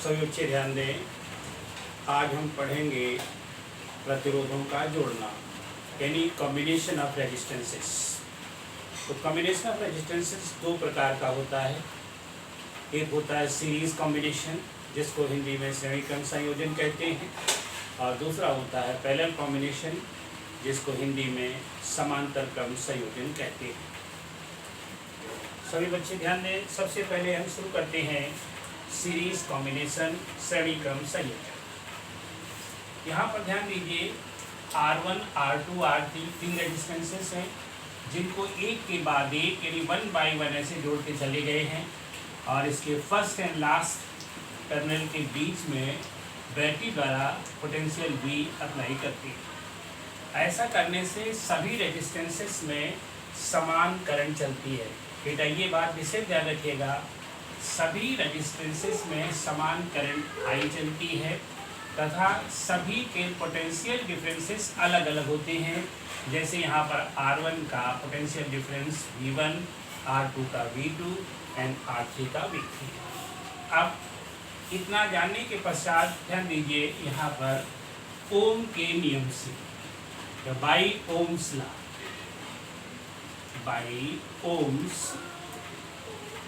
सभी बच्चे ध्यान दें। आज हम पढ़ेंगे प्रतिरोधों का जोड़ना, यानी कॉम्बिनेशन ऑफ रेजिस्टेंसेस। तो कॉम्बिनेशन ऑफ रेजिस्टेंसेस दो प्रकार का होता है। एक होता है सीरीज कॉम्बिनेशन, जिसको हिंदी में श्रेणी क्रम संयोजन कहते हैं, और दूसरा होता है पैरेलल कॉम्बिनेशन, जिसको हिंदी में समांतर क्रम संयोजन कहते हैं। सभी बच्चे ध्यान दें। सबसे पहले हम शुरू करते हैं सीरीज कॉम्बिनेशन, श्रेणी क्रम संयोजन। यहाँ पर ध्यान दीजिए, R1, R2, R3 तीन रेजिस्टेंसेस हैं, जिनको एक के बाद एक यानी 1 बाई 1 ऐसे जोड़ के चले गए हैं, और इसके फर्स्ट एंड लास्ट टर्मिनल के बीच में बैटरी द्वारा पोटेंशियल V अप्लाई करती है। ऐसा करने से सभी रेजिस्टेंसेस में समान करंट चलती है। बेटा ये बात विशेष ध्यान रखिएगा, सभी रेजिस्टेंसेस में समान करंट I चलती है तथा सभी के पोटेंशियल डिफरेंसेस अलग अलग होते हैं। जैसे यहाँ पर R1 का पोटेंशियल डिफरेंस V1, R2 का V2 एंड R3 का V3। अब इतना जानने के पश्चात ध्यान दीजिए, यहाँ पर ओम के नियम से, by Ohm's law, by Ohm's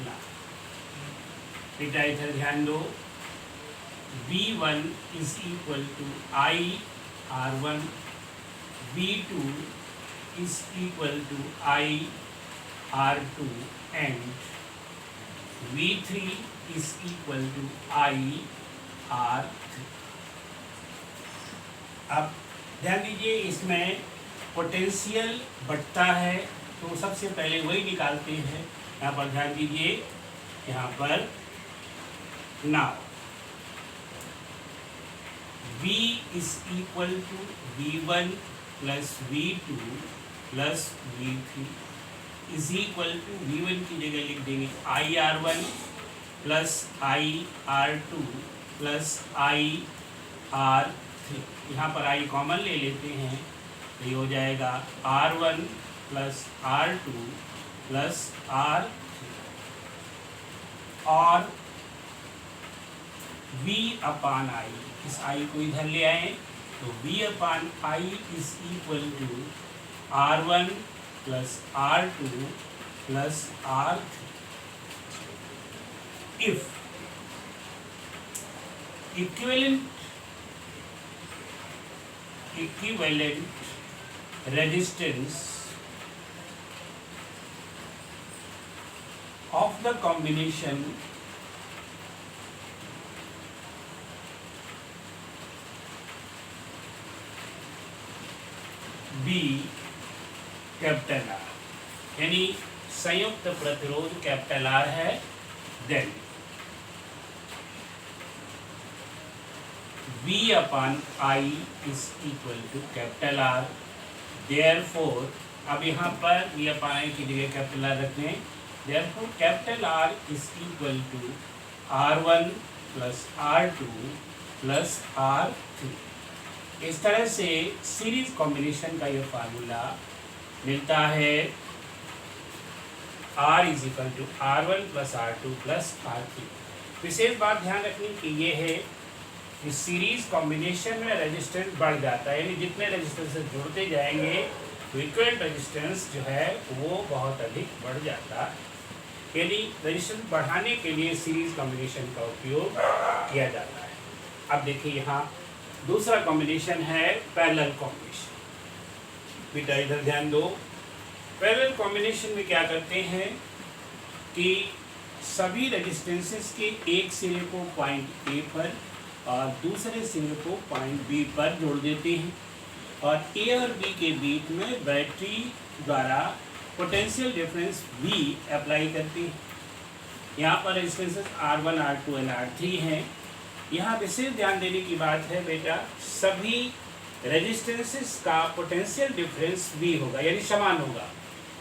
law, बेटा इधर ध्यान दो। V1 is equal to I R1, V2 is equal to I R2 and V3 is equal to I R3। अब ध्यान दीजिए, इसमें पोटेंशियल बढ़ता है, तो सबसे पहले वही निकालते हैं। यहाँ पर ध्यान दीजिए, यहाँ पर now V is equal to V1 plus V2 plus V3 is equal to V1 की जगह लिख देंगे I R1 plus I R2 plus I R3। यहाँ पर I कॉमन ले लेते हैं, तो ये हो जाएगा R1 plus R2 plus R3 और V अपान I, इस I को इधर ले आए, तो V upon I is equal to R1 plus R2 plus R3। If equivalent resistance of the combination B capital R, यानी संयुक्त प्रतिरोध कैपिटल R है, then V upon I is equal to capital R। Therefore अब यहाँ पर V upon I की जगह capital R रखते हैं। Therefore capital R is equal to R1 plus R2 plus R3। इस तरह से सीरीज कॉम्बिनेशन का ये फार्मूला मिलता है। R is equal to R1 plus R2 plus R3। विशेष बात ध्यान रखने की ये है कि सीरीज कॉम्बिनेशन में रेजिस्टेंस बढ़ जाता है, यानी जितने रेजिस्टेंस जोड़ते जाएंगे तो इक्विवेलेंट रेजिस्टेंस जो है वो बहुत अधिक बढ़ जाता है। यानी रेजिस्टेंस बढ़ाने के लिए सीरीज कॉम्बिनेशन का उपयोग किया जाता है। अब देखिए, यहाँ दूसरा कॉम्बिनेशन है पैरेलल कॉम्बिनेशन। बेटा इधर ध्यान दो। पैरेलल कॉम्बिनेशन में क्या करते हैं कि सभी रेजिस्टेंसेस के एक सिरे को पॉइंट A पर और दूसरे सिरे को पॉइंट B पर जोड़ देते हैं, और A और B के बीच में बैटरी द्वारा पोटेंशियल डिफरेंस V अप्लाई करते हैं। यहाँ पर रेजिस्टेंसेस R1, R2 और R3 हैं। यहाँ विशेष ध्यान देने की बात है बेटा, सभी रेजिस्टेंसेस का पोटेंशियल डिफरेंस V होगा, यानी समान होगा।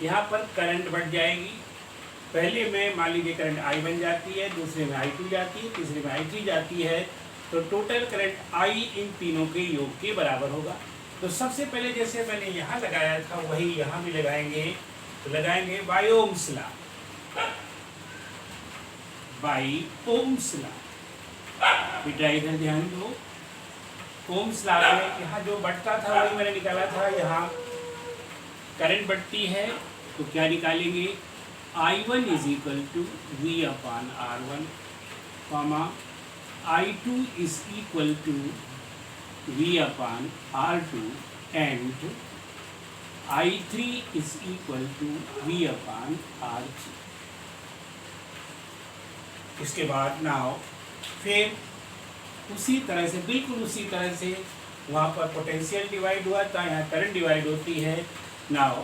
यहाँ पर करंट बढ़ जाएगी। पहले में मान लीजिए करंट I बन जाती है, दूसरे में I2 जाती है, तीसरे में I3 जाती है, तो टोटल करंट I इन तीनों के योग के बराबर होगा। तो सबसे पहले जैसे मैंने यहाँ लगाया था वही यहाँ भी लगाएंगे, तो लगाएंगे by Ohm's law, by Ohm's law. बेटा इधर ध्यान दो, ओम्स लॉ में यहाँ जो बढ़ता था वही मैंने निकाला था, यहाँ करंट बढ़ती है तो क्या निकालेंगे, I1 is equal to V upon R1, I2 is equal to V upon R2 and I3 is equal to V upon R3. इसके बाद नाउ फिर उसी तरह से, बिल्कुल उसी तरह से वहाँ पर पोटेंशियल डिवाइड हुआ था, यहाँ करंट डिवाइड होती है। Now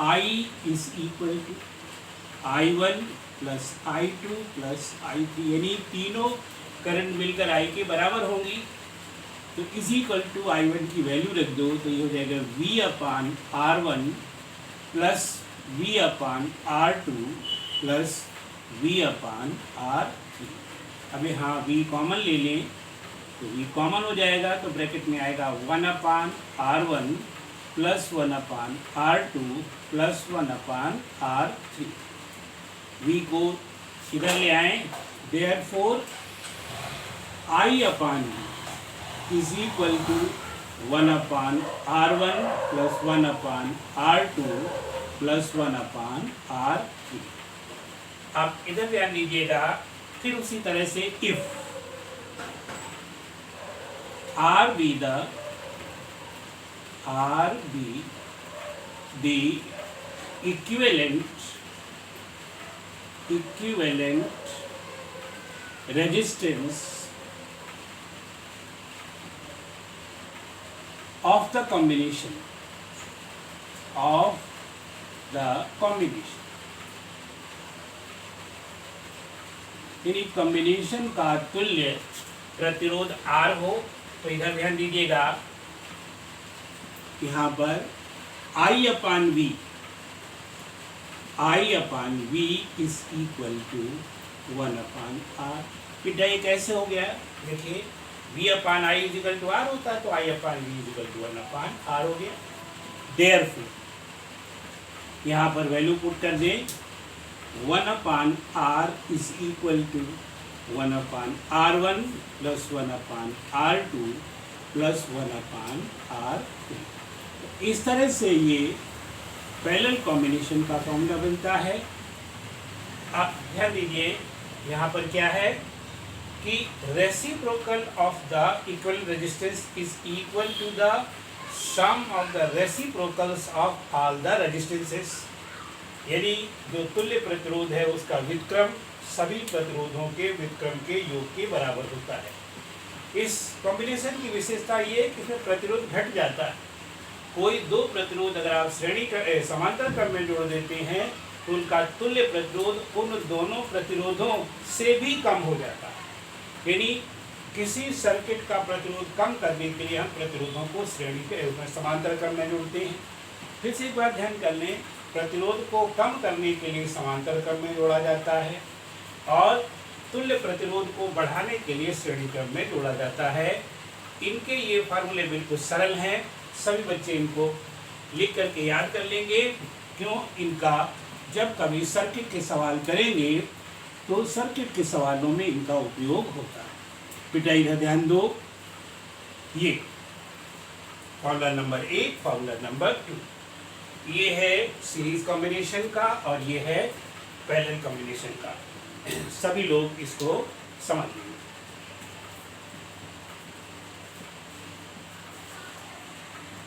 I is equal to I1 plus I2 plus I3, यानी तीनों करंट मिलकर I के बराबर होंगी, तो इज इक्वल टू I1 की वैल्यू रख दो तो ये हो जाएगा V upon R1 plus V अपान R2 प्लस V अपान R3। अब यहाँ V कॉमन ले लें तो V कॉमन हो जाएगा, तो ब्रैकेट में आएगा 1 upon R1 plus 1 upon R2 plus 1 upon R3। V को इधर ले आए, therefore I upon V is equal to 1 upon R1 plus 1 upon R2 plus 1 upon R3। आप इधर ध्यान दीजिएगा, फिर उसी तरह से if R be the equivalent resistance of the combination यानी कॉम्बिनेशन का तुल्य प्रतिरोध R हो, तो इधर ध्यान दीजिएगा, यहाँ पर I upon V is equal to 1 upon R। बेटा ये कैसे हो गया, देखिए V upon I is equal to R होता है, तो I upon V is equal to 1 upon R हो गया। देयरफॉर यहाँ पर वैल्यू पुट कर दें, 1 upon R is equal to 1 upon R1 plus 1 upon R2 plus 1 upon R3। इस तरह से ये पैरेलल कॉम्बिनेशन का फॉर्मूला बनता है। आप ध्यान दीजिए, यहाँ पर क्या है कि reciprocal of the equal resistance is equal to the sum of the reciprocals of all the resistances, यानी जो तुल्य प्रतिरोध है उसका व्युत्क्रम सभी प्रतिरोधों के व्युत्क्रम के योग के बराबर होता है। इस कॉम्बिनेशन की विशेषता ये है कि इसमें प्रतिरोध घट जाता है। कोई दो प्रतिरोध अगर आप समांतर क्रम में जोड़ देते हैं तो उनका तुल्य प्रतिरोध उन दोनों प्रतिरोधों से भी कम हो जाता है। यानी किसी सर्किट का प्रतिरोध कम करने के लिए हम प्रतिरोधों को श्रेणी के समांतर क्रम में जोड़ते हैं। फिर से एक बार ध्यान कर लें, प्रतिरोध को कम करने के लिए समांतर क्रम में जोड़ा जाता है और तुल्य प्रतिरोध को बढ़ाने के लिए श्रेणी क्रम में जोड़ा जाता है। इनके ये फार्मूले बिल्कुल सरल हैं, सभी बच्चे इनको लिख करके याद कर लेंगे। क्यों, इनका जब कभी सर्किट के सवाल करेंगे तो सर्किट के सवालों में इनका उपयोग होता है। बेटा इधर ध्यान दो, ये फार्मूला नंबर 1, फार्मूला नंबर 2, ये है सीरीज कॉम्बिनेशन का और ये है पैरेलल कॉम्बिनेशन का। सभी लोग इसको समझ लेंगे।